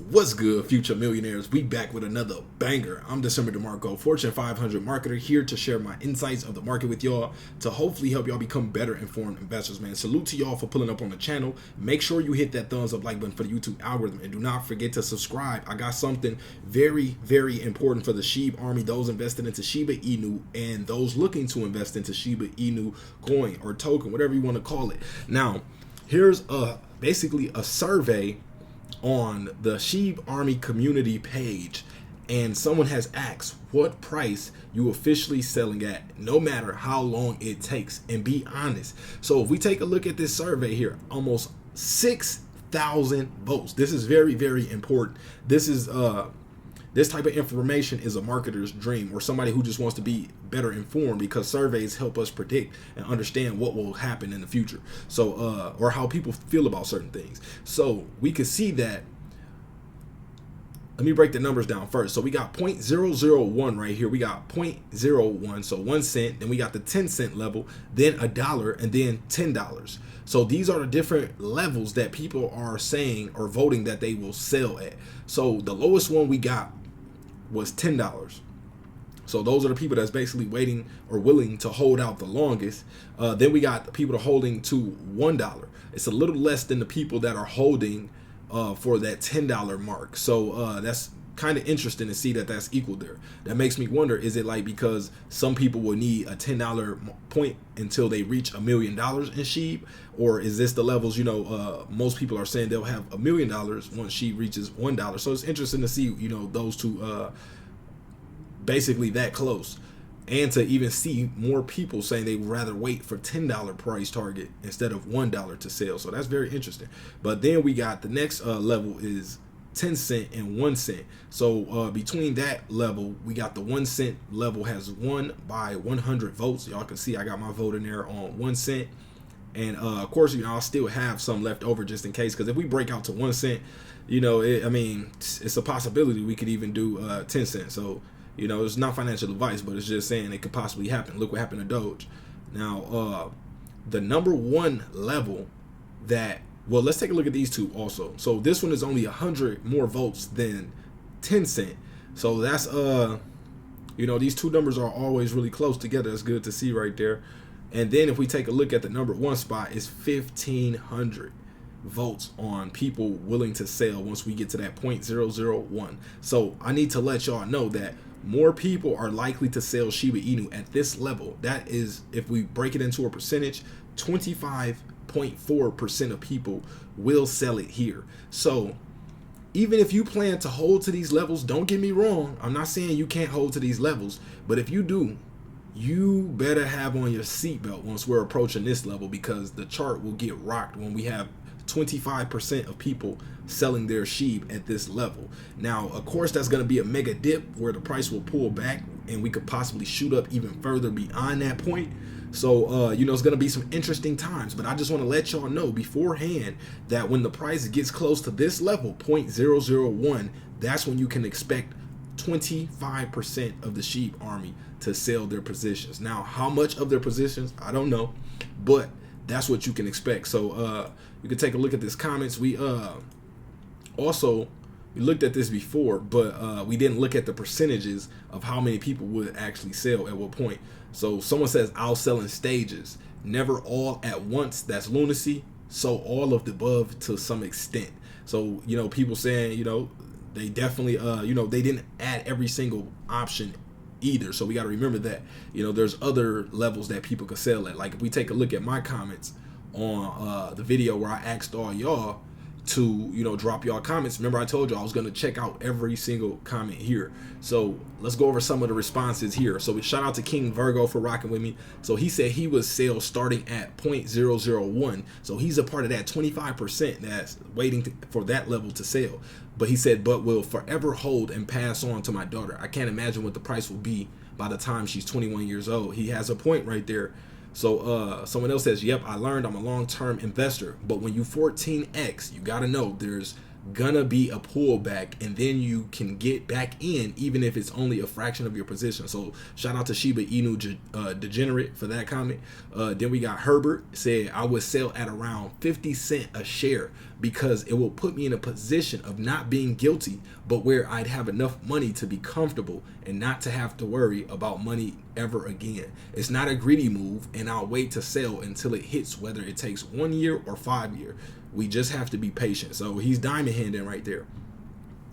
What's good, future millionaires? We back with another banger. I'm DecemberDeMarco, Fortune 500 marketer, here to share my insights of the market with y'all to hopefully help y'all become better informed investors, man. Salute to y'all for pulling up on the channel. Make sure you hit that thumbs up like button for the YouTube algorithm, and do not forget to subscribe. I got something very, very important for the SHIB army, those invested into Shiba Inu and those looking to invest into Shiba Inu coin or token, whatever you want to call it. Now, here's basically a survey on the SHIB Army community page, and someone has asked what price you officially selling at, no matter how long it takes, and be honest. So if we take a look at this survey here, almost 6,000 votes. This is very, very important. This is this type of information is a marketer's dream, or somebody who just wants to be better informed, because surveys help us predict and understand what will happen in the future. So, or how people feel about certain things. So we can see that. Let me break the numbers down first. So we got 0.001 right here. We got 0.01, so 1 cent. Then we got the 10-cent level, then $1, and then $10. So these are the different levels that people are saying or voting that they will sell at. So the lowest one we got was $10. So those are the people that's basically waiting or willing to hold out the longest. Then we got the people that are holding to $1. It's a little less than the people that are holding for that $10 mark. So that's kind of interesting to see that that's equal there. That makes me wonder, is it like because some people will need a $10 point until they reach $1 million in SHIB, or is this the levels, you know, most people are saying they'll have $1 million once SHIB reaches $1. So it's interesting to see, you know, those two basically that close, and to even see more people saying they would rather wait for $10 price target instead of $1 to sell. So that's very interesting. But then we got the next level is 10 cent and 1 cent. So between that level, we got the 1 cent level has won by 100 votes. Y'all can see I got my vote in there on 1 cent. And of course, you know, I'll still have some left over just in case, because if we break out to 1 cent, you know, I mean, it's a possibility we could even do 10 cents. So, you know, it's not financial advice, but it's just saying it could possibly happen. Look what happened to Doge. Now, the number one level that, well, let's take a look at these two also. So this one is only 100 more votes than 10 cent. So that's, you know, these two numbers are always really close together. That's good to see right there. And then if we take a look at the number one spot, it's 1,500 votes on people willing to sell once we get to that 0.001. So I need to let y'all know that more people are likely to sell Shiba Inu at this level. That is, if we break it into a percentage, 25.4% of people will sell it here. So even if you plan to hold to these levels, don't get me wrong, I'm not saying you can't hold to these levels, but if you do, you better have on your seatbelt once we're approaching this level, because the chart will get rocked when we have 25% of people selling their SHIB at this level. Now, of course, that's going to be a mega dip where the price will pull back and we could possibly shoot up even further beyond that point. So, you know, it's going to be some interesting times, but I just want to let y'all know beforehand that when the price gets close to this level, 0.001, that's when you can expect 25% of the SHIB army to sell their positions. Now, how much of their positions, I don't know, but that's what you can expect. So you can take a look at this comments. We also looked at this before, but we didn't look at the percentages of how many people would actually sell at what point. So someone says, I'll sell in stages, never all at once. That's lunacy. So all of the above to some extent. So, you know, people saying, you know, they definitely, you know, they didn't add every single option either. So we got to remember that, you know, there's other levels that people could sell at. Like if we take a look at my comments on the video where I asked all y'all to, you know, drop y'all comments. Remember I told you I was going to check out every single comment here. So let's go over some of the responses here. So shout out to King Virgo for rocking with me. So he said he was sell starting at 0.001. So he's a part of that 25% that's waiting for that level to sell. But he said, but will forever hold and pass on to my daughter. I can't imagine what the price will be by the time she's 21 years old. He has a point right there. So someone else says, yep, I learned I'm a long-term investor, but when you 14x, you got to know there's gonna be a pullback, and then you can get back in even if it's only a fraction of your position. So shout out to Shiba Inu Degenerate for that comment. Then we got Herbert said, I would sell at around 50 cents a share because it will put me in a position of not being guilty, but where I'd have enough money to be comfortable and not to have to worry about money ever again. It's not a greedy move, and I'll wait to sell until it hits, whether it takes 1 year or 5 years. We just have to be patient. So he's diamond handing right there,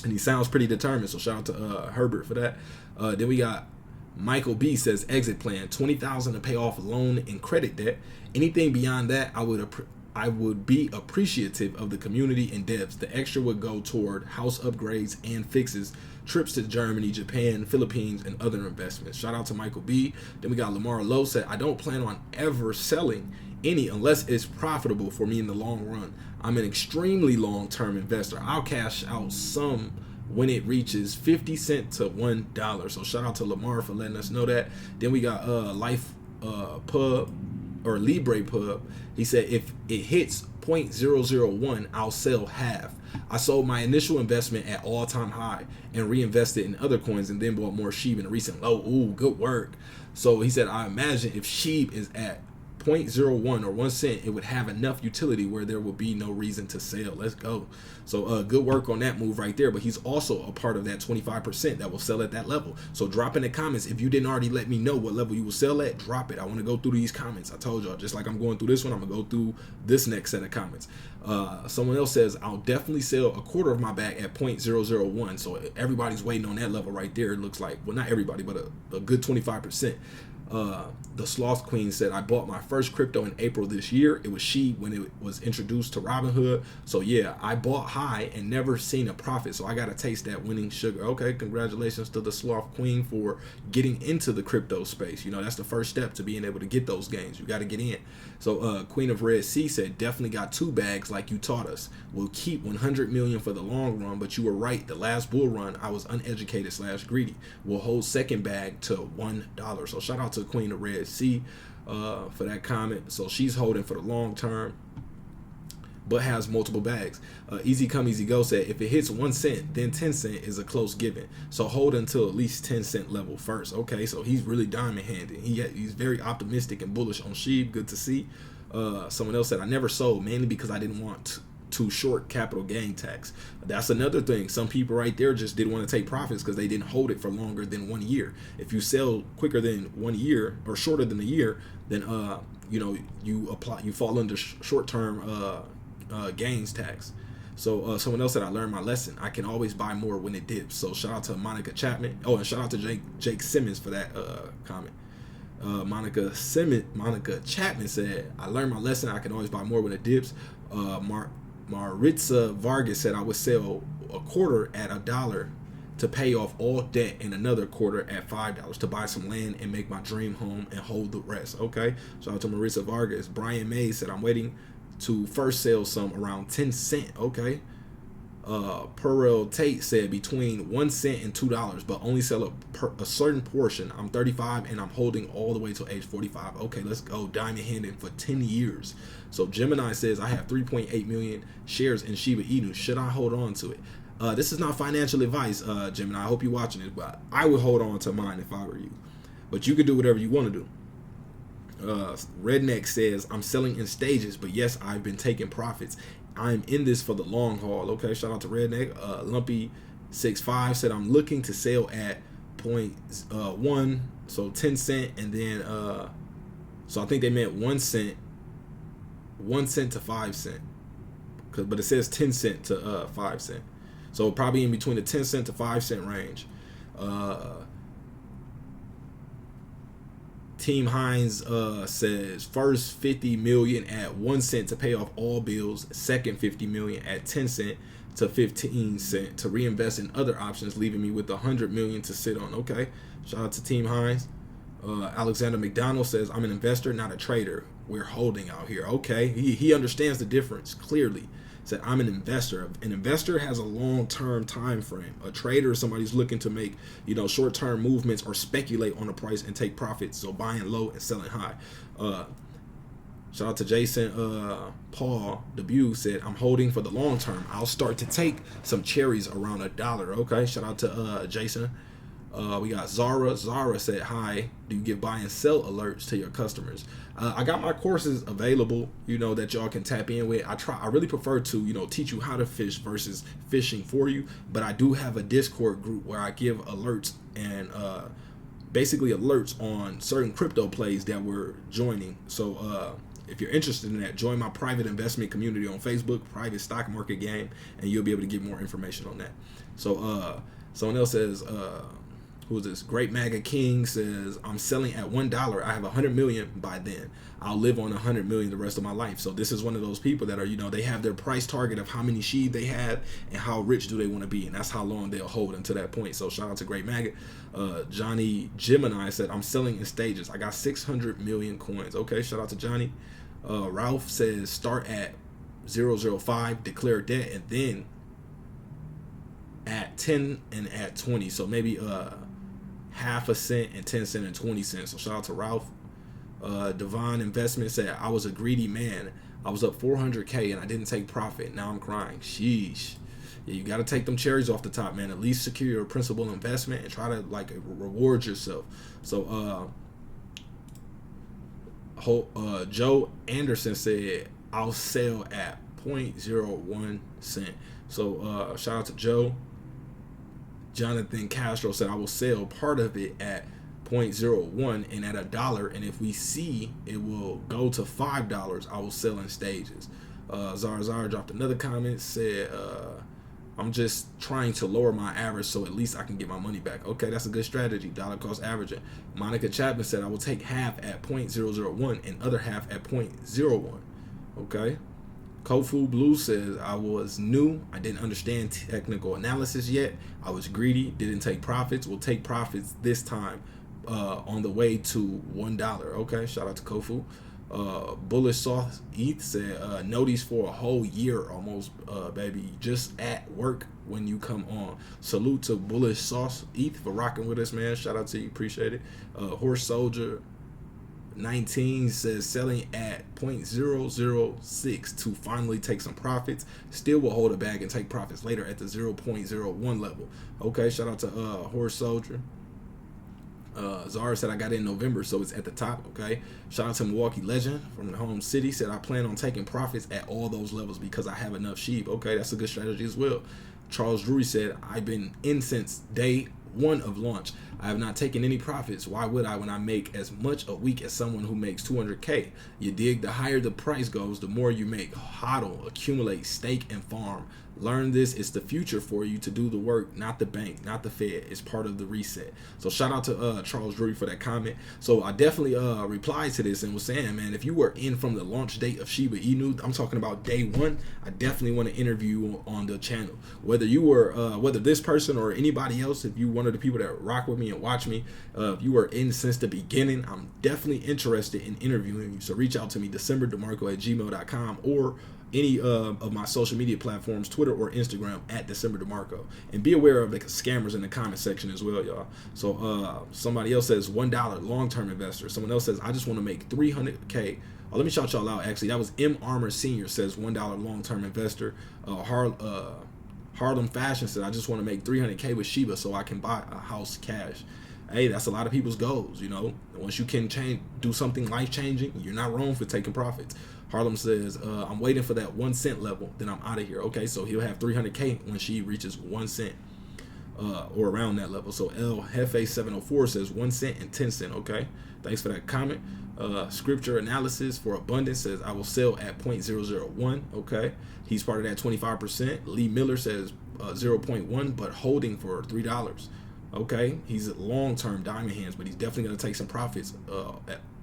and he sounds pretty determined. So shout out to Herbert for that. Then we got Michael B says, exit plan, 20,000 to pay off loan and credit debt. Anything beyond that, I would be appreciative of the community and devs. The extra would go toward house upgrades and fixes, trips to Germany, Japan, Philippines, and other investments. Shout out to Michael B. Then we got Lamar Lowe said, I don't plan on ever selling any unless it's profitable for me in the long run. I'm an extremely long-term investor. I'll cash out some when it reaches 50 cents to $1. So shout out to Lamar for letting us know that. Then we got Life Pub or Libre Pub. He said, if it hits 0.001, I'll sell half. I sold my initial investment at all-time high and reinvested in other coins, and then bought more SHIB in a recent low. Ooh, good work. So he said, I imagine if SHIB is at 0.01 or 1 cent, it would have enough utility where there will be no reason to sell. Let's go. So good work on that move right there. But he's also a part of that 25% that will sell at that level. So drop in the comments if you didn't already let me know what level you will sell at. Drop it. I want to go through these comments. I told y'all, just like I'm going through this one, I'm gonna go through this next set of comments. Someone else says, I'll definitely sell a quarter of my bag at 0.001. So everybody's waiting on that level right there. It looks like, well, not everybody, but a good 25%. The Sloth Queen said, I bought my first crypto in April this year. It was SHIB when it was introduced to Robinhood. So yeah, I bought high and never seen a profit. So I got to taste that winning sugar. Okay, congratulations to the Sloth Queen for getting into the crypto space. You know, that's the first step to being able to get those gains. You got to get in. So Queen of Red Sea said, definitely got 2 bags like you taught us. We'll keep 100 million for the long run, but you were right. The last bull run, I was uneducated / greedy. We'll hold second bag to $1. So shout out to Queen of Red Sea for that comment. So she's holding for the long term, but has multiple bags. Easy come, easy go said, if it hits 1 cent, then 10 cent is a close given. So hold until at least 10 cent level first. Okay, so he's really diamond handed. He's very optimistic and bullish on SHIB. Good to see. Someone else said, I never sold mainly because I didn't want to short capital gain tax. That's another thing. Some people right there just didn't want to take profits because they didn't hold it for longer than 1 year. If you sell quicker than 1 year or shorter than a year, then you know, you fall under short-term gains tax. So someone else said, I learned my lesson. I can always buy more when it dips. So shout out to Monica Chapman. Oh, and shout out to Jake Simmons for that comment. Monica Chapman said, I learned my lesson. I can always buy more when it dips. Maritza Vargas said, I would sell a quarter at $1 to pay off all debt and another quarter at $5 to buy some land and make my dream home and hold the rest. Okay, shout out to Maritza Vargas. Brian May said, I'm waiting to first sell some around 10 cent. Okay. Pearl Tate said between 1 cent and $2, but only sell a certain portion. I'm 35 and I'm holding all the way till age 45. Okay, let's go. Diamond handed for 10 years. So Gemini says, I have 3.8 million shares in Shiba Inu. Should I hold on to it? This is not financial advice, Gemini. I hope you're watching it, but I would hold on to mine if I were you. But you could do whatever you want to do. Redneck says, I'm selling in stages, but yes, I've been taking profits. I'm in this for the long haul. Okay, shout out to Redneck. Lumpy65 said, I'm looking to sell at 0.1, so 10 cent, and then so I think they meant 1 cent to 5 cent, but it says 10 cent to 5 cent, so probably in between the 10 cent to 5 cent range. Team Hines says, first 50 million at 1 cent to pay off all bills, second 50 million at 10 cent to 15 cent to reinvest in other options, leaving me with 100 million to sit on. Okay, shout out to Team Hines. Alexander McDonald says, I'm an investor, not a trader. We're holding out here. Okay, he understands the difference clearly. Said, I'm an investor. An investor has a long-term time frame. A trader is somebody who's looking to make, you know, short-term movements or speculate on the price and take profits. So buying low and selling high. Shout out to Jason Paul Debut said, I'm holding for the long term. I'll start to take some cherries around $1. Okay, shout out to Jason. We got Zara. Zara said, hi, do you give buy and sell alerts to your customers? I got my courses available, that y'all can tap in with. I really prefer to, teach you how to fish versus fishing for you. But I do have a Discord group where I give alerts and basically alerts on certain crypto plays that we're joining. So if you're interested in that, join my private investment community on Facebook, private stock market game, and you'll be able to get more information on that. So someone else says, who is this? Great MAGA King says, I'm selling at $1. I have 100 million by then. I'll live on 100 million the rest of my life. So this is one of those people that are, they have their price target of how many SHIB they have and how rich do they want to be. And that's how long they'll hold until that point. So shout out to Great MAGA. Johnny Gemini said, I'm selling in stages. I got 600 million coins. Okay, shout out to Johnny. Ralph says, start at 0.005, declare debt, and then at 10 and at 20. So maybe half a cent and 10 cents and 20 cents. So shout out to Ralph. Devon Investment said, I was a greedy man. I was up 400K and I didn't take profit. Now I'm crying. Sheesh. Yeah, you got to take them cherries off the top, man. At least secure your principal investment and try to reward yourself. So Joe Anderson said, I'll sell at 0.01 cent. So shout out to Joe. Jonathan Castro said, I will sell part of it at 0.01 and at $1, and if we see it will go to $5, I will sell in stages. Zara dropped another comment, said, I'm just trying to lower my average so at least I can get my money back. Okay, that's a good strategy, dollar cost averaging. Monica Chapman said, I will take half at 0.001 and other half at 0.01. Okay. Kofu Blue says, I was new. I didn't understand technical analysis yet. I was greedy, didn't take profits. Will take profits this time on the way to $1. Okay, shout out to Kofu. Bullish Sauce ETH said, know these for a whole year almost, baby. Just at work when you come on. Salute to Bullish Sauce ETH for rocking with us, man. Shout out to you, appreciate it. Horse Soldier 19 says, selling at 0.006 to finally take some profits. Still will hold a bag and take profits later at the 0.01 level. Okay, shout out to Horse Soldier. Zara said, I got it in November, so it's at the top. Okay, shout out to Milwaukee Legend from the home city, said, I plan on taking profits at all those levels because I have enough SHIB. Okay, that's a good strategy as well. Charles Drury said, I've been in since day one of launch. I have not taken any profits. Why would I when I make as much a week as someone who makes 200K? You dig? The higher the price goes, the more you make. Hodl, accumulate, stake, and farm. Learn this. It's the future for you to do the work, not the bank, not the Fed. It's part of the reset. So shout out to Charles Drury for that comment. So I definitely replied to this and was saying, man, if you were in from the launch date of Shiba Inu, I'm talking about day one, I definitely want to interview you on the channel. Whether you were, whether this person or anybody else, if you one of the people that rock with me and watch me, if you were in since the beginning, I'm definitely interested in interviewing you. So reach out to me, DecemberDeMarco@gmail.com, or any of my social media platforms, Twitter or Instagram, at DecemberDeMarco. And be aware of the scammers in the comment section as well, y'all. So somebody else says $1 long-term investor. Someone else says, I just want to make 300K. Oh, let me shout y'all out. Actually, that was M Armor Senior says $1 long-term investor. Harlem Fashion said, I just want to make 300K with Shiba so I can buy a house cash. Hey, that's a lot of people's goals, Once you can do something life-changing, you're not wrong for taking profits. Harlem says, I'm waiting for that 1 cent level, then I'm out of here. Okay, so he'll have 300K when she reaches 1 cent or around that level. So El Jefe 704 says 1 cent and 10 cent. Okay, thanks for that comment. Scripture Analysis for Abundance says, I will sell at 0.001. Okay, he's part of that 25%. Lee Miller says 0.1, but holding for $3. Okay, he's long-term diamond hands, but he's definitely going to take some profits,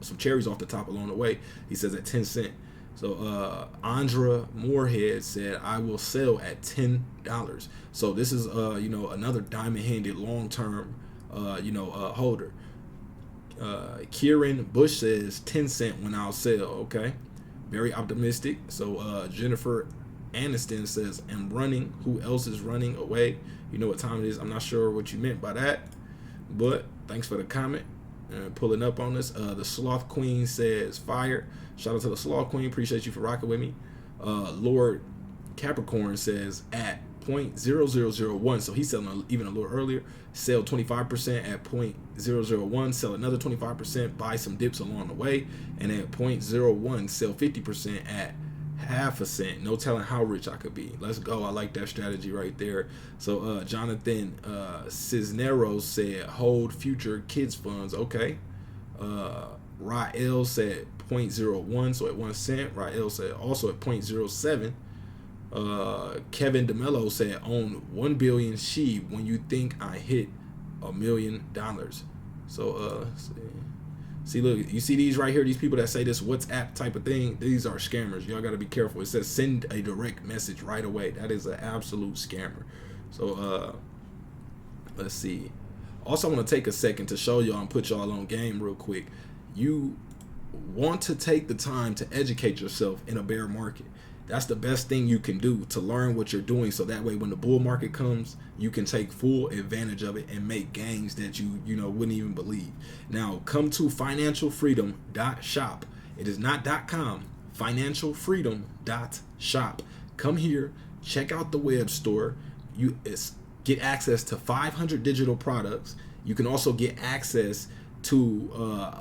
some cherries off the top along the way. He says at 10 cent. So Andra Moorhead said, I will sell at $10. So this is another diamond-handed long-term holder. Kieran Bush says 10 cent when I'll sell. Okay, very optimistic. So Jennifer Aniston says, I'm running. Who else is running away? You know what time it is. I'm not sure what you meant by that, but thanks for the comment. pulling up on us. The Sloth Queen says fire. Shout out to the Sloth Queen. Appreciate you for rocking with me. Lord Capricorn says at 0.0001. So he's selling even a little earlier. Sell 25% at 0.001. Sell another 25%. Buy some dips along the way. And at 0.01, sell 50% at half a cent. No telling how rich I could be. Let's go. I like that strategy right there. So Jonathan Cisneros said hold future kids funds. Okay. Rael said 0.01, so at 1 cent. Rael said also at 0.07. Kevin DeMello said own 1 billion shib when you think I hit $1 million. So see, look, you see these right here, these people that say this WhatsApp type of thing, these are scammers. Y'all got to be careful. It says send a direct message right away. That is an absolute scammer. So let's see. Also, I want to take a second to show y'all and put y'all on game real quick. You want to take the time to educate yourself in a bear market. That's the best thing you can do, to learn what you're doing, so that way when the bull market comes, you can take full advantage of it and make gains that you wouldn't even believe. Now, come to financialfreedom.shop. It is not .com. Financialfreedom.shop. Come here, check out the web store. Get access to 500 digital products. You can also get access to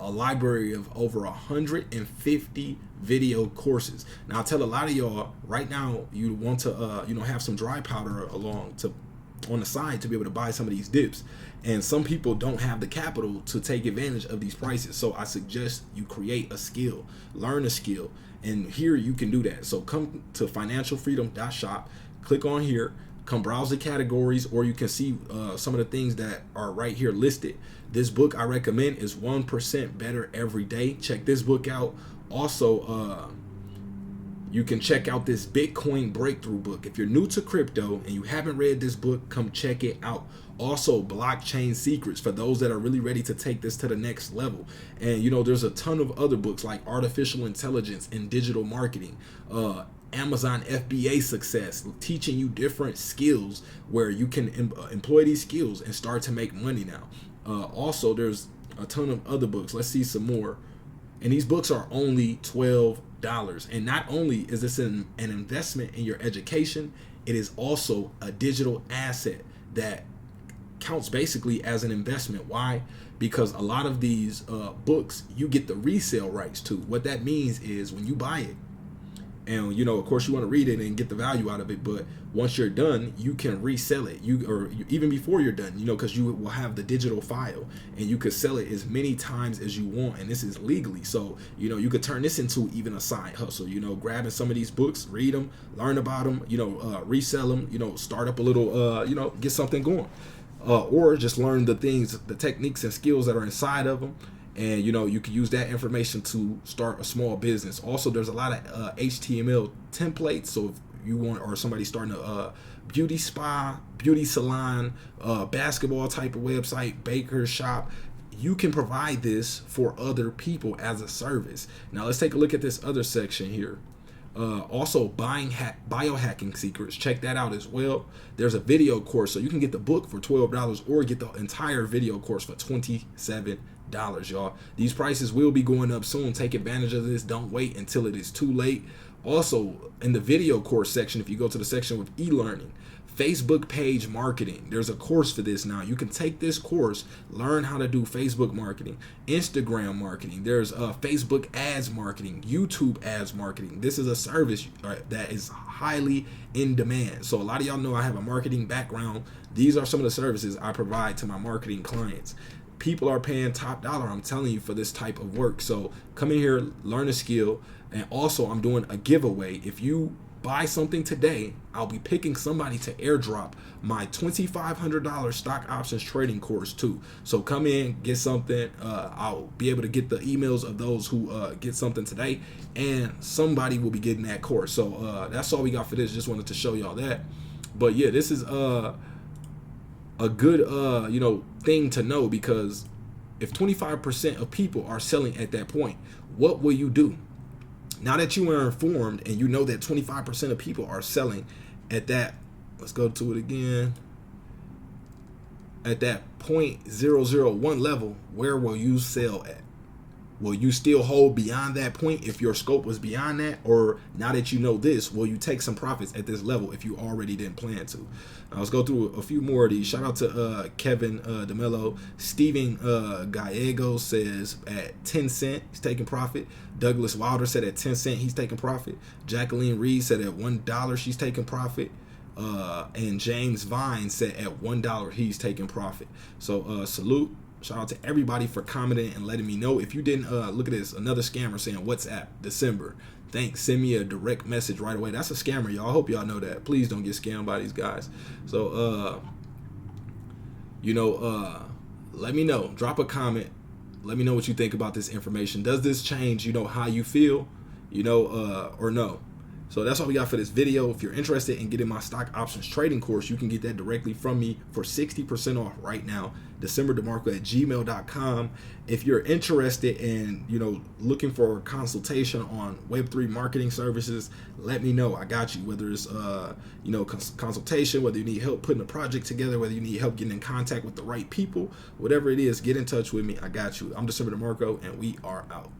a library of over 150 video courses. Now, I tell a lot of y'all right now, you want to have some dry powder on the side to be able to buy some of these dips, and some people don't have the capital to take advantage of these prices. So I suggest you create a skill, learn a skill, and here you can do that. So come to financialfreedom.shop, click on here, come browse the categories, or you can see some of the things that are right here listed. This book I recommend is 1% Better Every Day. Check this book out. Also, you can check out this Bitcoin breakthrough book. If you're new to crypto and you haven't read this book, come check it out. Also, Blockchain Secrets for those that are really ready to take this to the next level. And there's a ton of other books like Artificial Intelligence and Digital Marketing, Amazon FBA Success, teaching you different skills where you can employ these skills and start to make money now. Also, there's a ton of other books. Let's see some more. And these books are only $12. And not only is this an investment in your education, it is also a digital asset that counts basically as an investment. Why? Because a lot of these books, you get the resale rights to. What that means is when you buy it, and of course you want to read it and get the value out of it, but once you're done, you can resell it. Even before you're done, because you will have the digital file, and you could sell it as many times as you want, and this is legally. So you could turn this into even a side hustle. Grabbing some of these books, read them, learn about them, resell them, start up a little, get something going, or just learn the things, the techniques and skills that are inside of them. And you can use that information to start a small business. Also, there's a lot of HTML templates. So if you want, or somebody starting a beauty spa, beauty salon, basketball type of website, baker shop, you can provide this for other people as a service. Now let's take a look at this other section here. Also, biohacking secrets. Check that out as well. There's a video course, so you can get the book for $12 or get the entire video course for $27. Y'all, these prices will be going up soon. Take advantage of this. Don't wait until it is too late. Also, in the video course section, if you go to the section with e-learning, Facebook page marketing, there's a course for this now. You can take this course, learn how to do Facebook marketing, Instagram marketing. There's Facebook ads marketing, YouTube ads marketing. This is a service that is highly in demand. So a lot of y'all know I have a marketing background. These are some of the services I provide to my marketing clients. People are paying top dollar, I'm telling you, for this type of work. So come in here, learn a skill. And also, I'm doing a giveaway. If you buy something today, I'll be picking somebody to airdrop my $2,500 stock options trading course too. So come in, get something. I'll be able to get the emails of those who get something today, and somebody will be getting that course. So that's all we got for this. Just wanted to show y'all that. But yeah, this is a good thing to know, because if 25% of people are selling at that point, what will you do? Now that you are informed and you know that 25% of people are selling at that, let's go to it again. at that 0.001 level, where will you sell at? Will you still hold beyond that point if your scope was beyond that? Or now that you know this, will you take some profits at this level if you already didn't plan to? Now let's go through a few more of these. Shout out to Kevin DeMello. Steven Gallego says at 10 cent, he's taking profit. Douglas Wilder said at 10 cent, he's taking profit. Jacqueline Reed said at $1, she's taking profit. And James Vine said at $1, he's taking profit. So salute. Shout out to everybody for commenting and letting me know. If you didn't look at this, another scammer saying WhatsApp December. Thanks. Send me a direct message right away. That's a scammer, y'all. I hope y'all know that. Please don't get scammed by these guys. So let me know. Drop a comment. Let me know what you think about this information. Does this change, how you feel, or no? So that's all we got for this video. If you're interested in getting my stock options trading course, you can get that directly from me for 60% off right now. DecemberDeMarco@gmail.com. If you're interested in, looking for a consultation on Web3 marketing services, let me know. I got you. Whether it's, consultation, whether you need help putting a project together, whether you need help getting in contact with the right people, whatever it is, get in touch with me. I got you. I'm DecemberDeMarco, and we are out.